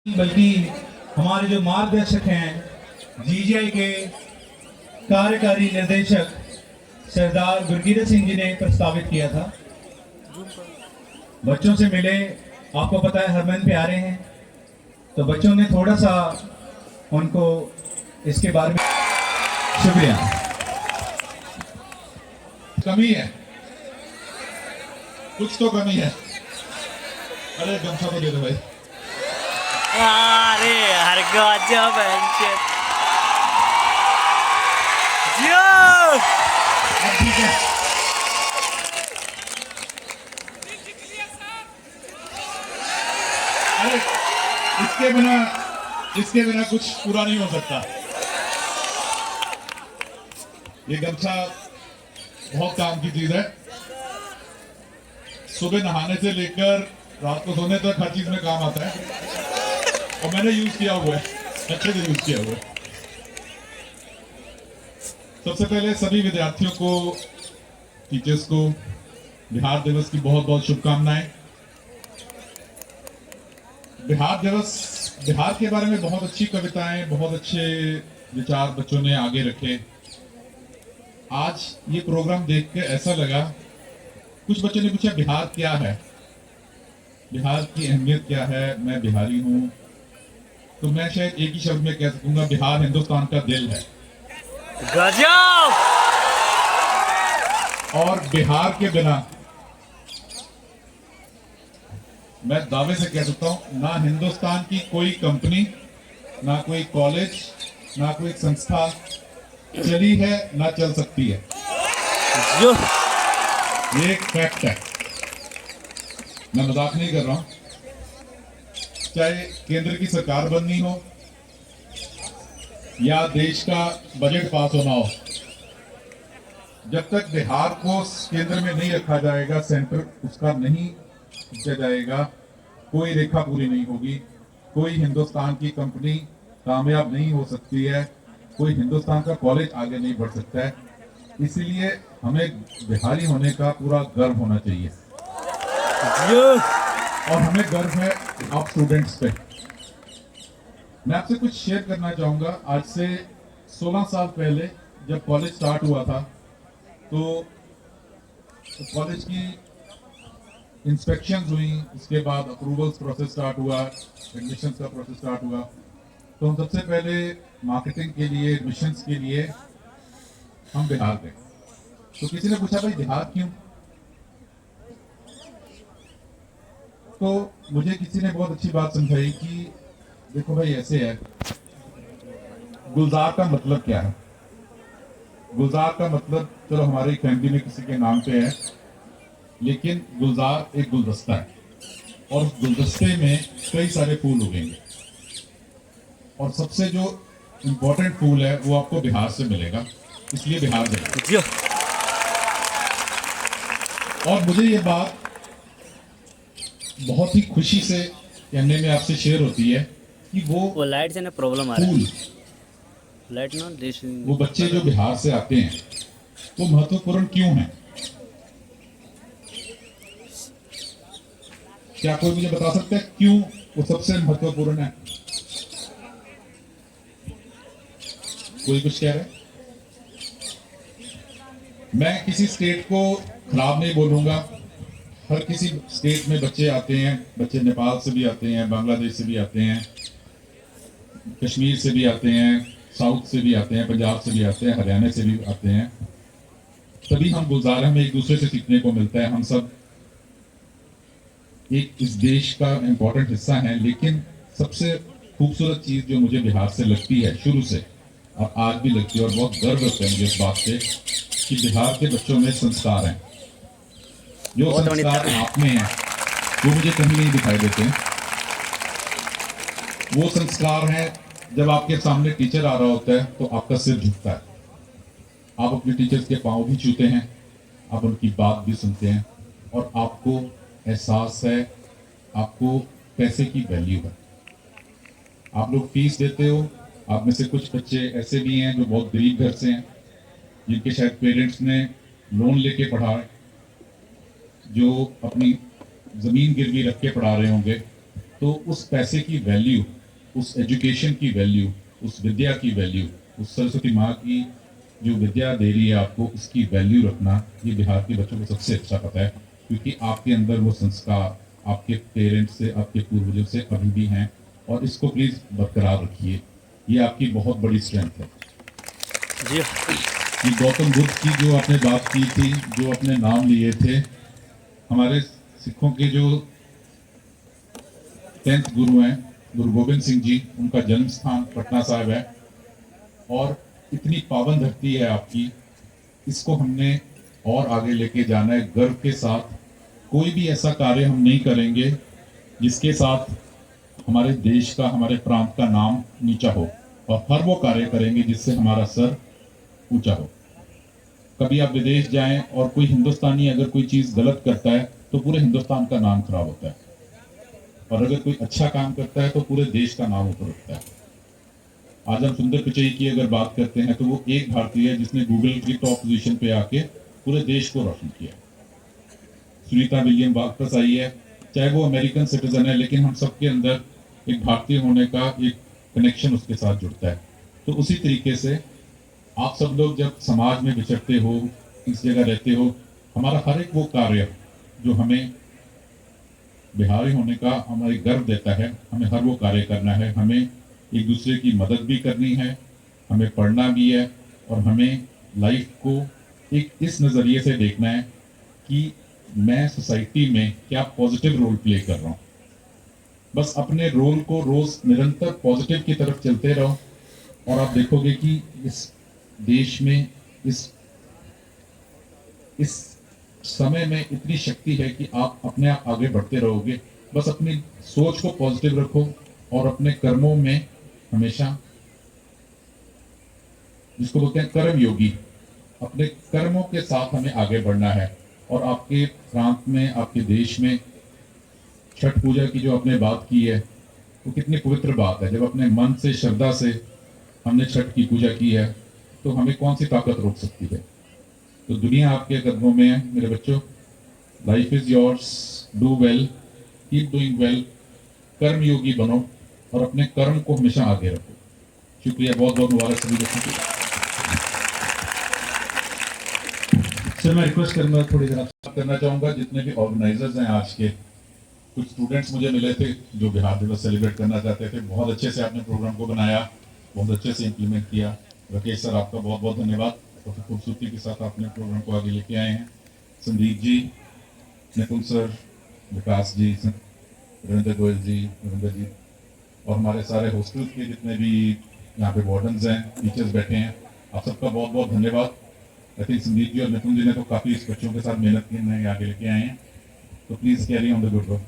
बल्कि हमारे जो मार्गदर्शक हैं जीजीआई के कार्यकारी निर्देशक सरदार गुरकीरत सिंह जी ने प्रस्तावित किया था। बच्चों से मिले, आपको पता है हरमन प्यारे हैं, तो बच्चों ने थोड़ा सा उनको इसके बारे में शुक्रिया। कमी है, कुछ तो कमी है। अरे गमछा तो दे दो भाई। अरे यार गजब है ठीक है। अरे इसके बिना कुछ पूरा नहीं हो सकता। ये गमछा बहुत काम की चीज है। सुबह नहाने से लेकर रात को सोने तक हर चीज में काम आता है और मैंने यूज किया हुआ है, अच्छे से यूज किया हुआ है। सबसे पहले सभी विद्यार्थियों को, टीचर्स को बिहार दिवस की बहुत बहुत शुभकामनाएं। बिहार दिवस, बिहार के बारे में बहुत अच्छी कविताएं, बहुत अच्छे विचार बच्चों ने आगे रखे। आज ये प्रोग्राम देख के ऐसा लगा, कुछ बच्चों ने पूछा बिहार क्या है, बिहार की अहमियत क्या है, मैं बिहारी हूं, तो मैं शायद एक ही शब्द में कह सकूंगा, बिहार हिंदुस्तान का दिल है। गजब। और बिहार के बिना मैं दावे से कह सकता हूं, ना हिंदुस्तान की कोई कंपनी, ना कोई कॉलेज, ना कोई संस्था चली है, ना चल सकती है। ये एक फैक्ट है, मैं मजाक नहीं कर रहा हूं। चाहे केंद्र की सरकार बननी हो या देश का बजट पास होना हो, जब तक बिहार को केंद्र में नहीं रखा जाएगा, सेंटर उसका नहीं खींचा जाएगा, कोई रेखा पूरी नहीं होगी। कोई हिंदुस्तान की कंपनी कामयाब नहीं हो सकती है, कोई हिंदुस्तान का कॉलेज आगे नहीं बढ़ सकता है। इसलिए हमें बिहारी होने का पूरा गर्व होना चाहिए और हमें गर्व है आप स्टूडेंट्स पे। मैं आपसे कुछ शेयर करना चाहूंगा। आज से 16 साल पहले जब कॉलेज स्टार्ट हुआ था, तो कॉलेज की इंस्पेक्शंस हुई, उसके बाद अप्रूवल्स प्रोसेस स्टार्ट हुआ, एडमिशंस का प्रोसेस स्टार्ट हुआ। तो हम सबसे पहले मार्केटिंग के लिए, एडमिशंस के लिए हम बिहार गए। तो किसी ने पूछा भाई बिहार क्यों? तो मुझे किसी ने बहुत अच्छी बात समझाई कि देखो भाई ऐसे है, गुलजार का मतलब क्या है? गुलजार का मतलब, चलो हमारी फैमिली में किसी के नाम पे है, लेकिन गुलजार एक गुलदस्ता है और उस गुलदस्ते में कई सारे फूल उगेंगे और सबसे जो इंपॉर्टेंट फूल है वो आपको बिहार से मिलेगा, इसलिए बिहार जाइए। और मुझे ये बात बहुत ही खुशी से कहने में आपसे शेयर होती है कि वो लाइट से ना प्रॉब्लम आ रहा फूल, है। लाइट ना वो बच्चे जो बिहार से आते हैं वो महत्वपूर्ण क्यों हैं? क्या कोई मुझे बता सकता है क्यों वो सबसे महत्वपूर्ण है? कोई कुछ कह रहा है? मैं किसी स्टेट को खराब नहीं बोलूंगा। हर किसी स्टेट में बच्चे आते हैं, बच्चे नेपाल से भी आते हैं, बांग्लादेश से भी आते हैं, कश्मीर से भी आते हैं, साउथ से भी आते हैं, पंजाब से भी आते हैं, हरियाणा से भी आते हैं। तभी हम गुलजार, हमें एक दूसरे से सीखने को मिलता है। हम सब एक इस देश का इम्पोर्टेंट हिस्सा है। लेकिन सबसे खूबसूरत चीज जो मुझे बिहार से लगती है शुरू से और आज भी लगती है, और बहुत गर्व होता है मुझे इस बात से, कि बिहार के बच्चों में संस्कार हैं। जो संस्कार आप में है वो मुझे कहीं नहीं दिखाई देते। वो संस्कार हैं, जब आपके सामने टीचर आ रहा होता है तो आपका सिर झुकता है, आप अपने टीचर्स के पांव भी छूते हैं, आप उनकी बात भी सुनते हैं और आपको एहसास है, आपको पैसे की वैल्यू है। आप लोग फीस देते हो। आप में से कुछ बच्चे ऐसे भी हैं जो बहुत गरीब घर से हैं, जिनके शायद पेरेंट्स ने लोन लेके पढ़ाए, जो अपनी जमीन गिरवी रख के पढ़ा रहे होंगे, तो उस पैसे की वैल्यू, उस एजुकेशन की वैल्यू, उस विद्या की वैल्यू, उस सरस्वती माँ की जो विद्या दे रही है आपको, उसकी वैल्यू रखना, ये बिहार के बच्चों को सबसे अच्छा पता है, क्योंकि आपके अंदर वो संस्कार आपके पेरेंट्स से, आपके पूर्वजों से अभी भी हैं, और इसको प्लीज बरकरार रखिए। ये आपकी बहुत बड़ी स्ट्रेंथ है। जी ये गौतम बुद्ध की जो आपने बात की थी, जो अपने नाम लिए थे, हमारे सिखों के जो 10th गुरु हैं गुरु गोविंद सिंह जी, उनका जन्म स्थान पटना साहिब है, और इतनी पावन धरती है आपकी, इसको हमने और आगे लेके जाना है गर्व के साथ। कोई भी ऐसा कार्य हम नहीं करेंगे जिसके साथ हमारे देश का, हमारे प्रांत का नाम नीचा हो, और हर वो कार्य करेंगे जिससे हमारा सर ऊंचा हो। कभी आप विदेश जाएं और कोई हिंदुस्तानी अगर कोई चीज गलत करता है तो पूरे हिंदुस्तान का नाम खराब होता है, और अगर कोई अच्छा काम करता है तो पूरे देश का नाम ऊपर उठता है। आज हम सुंदर पिचई की अगर बात करते हैं तो वो एक भारतीय है जिसने गूगल की टॉप पोजीशन पे आके पूरे देश को रोशन किया। सुनीता विलियम वापस आई है, चाहे वो अमेरिकन सिटीजन है, लेकिन हम सबके अंदर एक भारतीय होने का एक कनेक्शन उसके साथ जुड़ता है। तो उसी तरीके से आप सब लोग जब समाज में विचरते हो, इस जगह रहते हो, हमारा हर एक वो कार्य जो हमें बिहारी होने का हमें गर्व देता है, हमें हर वो कार्य करना है। हमें एक दूसरे की मदद भी करनी है, हमें पढ़ना भी है, और हमें लाइफ को एक इस नज़रिए से देखना है कि मैं सोसाइटी में क्या पॉजिटिव रोल प्ले कर रहा हूँ। बस अपने रोल को रोज निरंतर पॉजिटिव की तरफ चलते रहो, और आप देखोगे कि इस देश में इस समय में इतनी शक्ति है कि आप अपने आप आगे बढ़ते रहोगे। बस अपनी सोच को पॉजिटिव रखो, और अपने कर्मों में हमेशा, जिसको बोलते हैं कर्म योगी, अपने कर्मों के साथ हमें आगे बढ़ना है। और आपके प्रांत में, आपके देश में छठ पूजा की जो आपने बात की है, वो कितनी पवित्र बात है। जब अपने मन से, श्रद्धा से हमने छठ की पूजा की है, तो हमें कौन सी ताकत रोक सकती है। तो दुनिया आपके कदमों में है मेरे बच्चों। Life is yours, do well, keep doing well, कर्म योगी बनो, और अपने कर्म को हमेशा आगे रखो। शुक्रिया, बहुत बहुत मुबारक सभी बच्चों को। सर मैं रिक्वेस्ट करूंगा थोड़ी देर बात करना चाहूंगा जितने भी ऑर्गेनाइजर्स हैं आज के। कुछ स्टूडेंट्स मुझे मिले थे जो बिहार दिवस सेलिब्रेट करना चाहते थे। बहुत अच्छे से आपने प्रोग्राम को बनाया, बहुत अच्छे से इम्प्लीमेंट किया। राकेश सर, आपका बहुत बहुत धन्यवाद, बहुत खूबसूरती के साथ आपने प्रोग्राम को आगे लेके आए हैं। संदीप जी, निपुण सर, विकास जी, रविंद्र गोयल जी, रविंद्र जी, और हमारे सारे हॉस्टल के जितने भी यहाँ पे वार्डन्स हैं, टीचर्स बैठे हैं, आप सबका बहुत बहुत धन्यवाद। आई थिंक संदीप जी और निपुण जी ने तो काफ़ी इस बच्चों के साथ मेहनत की, हमें आगे लेके आए हैं। तो please carry on the good work.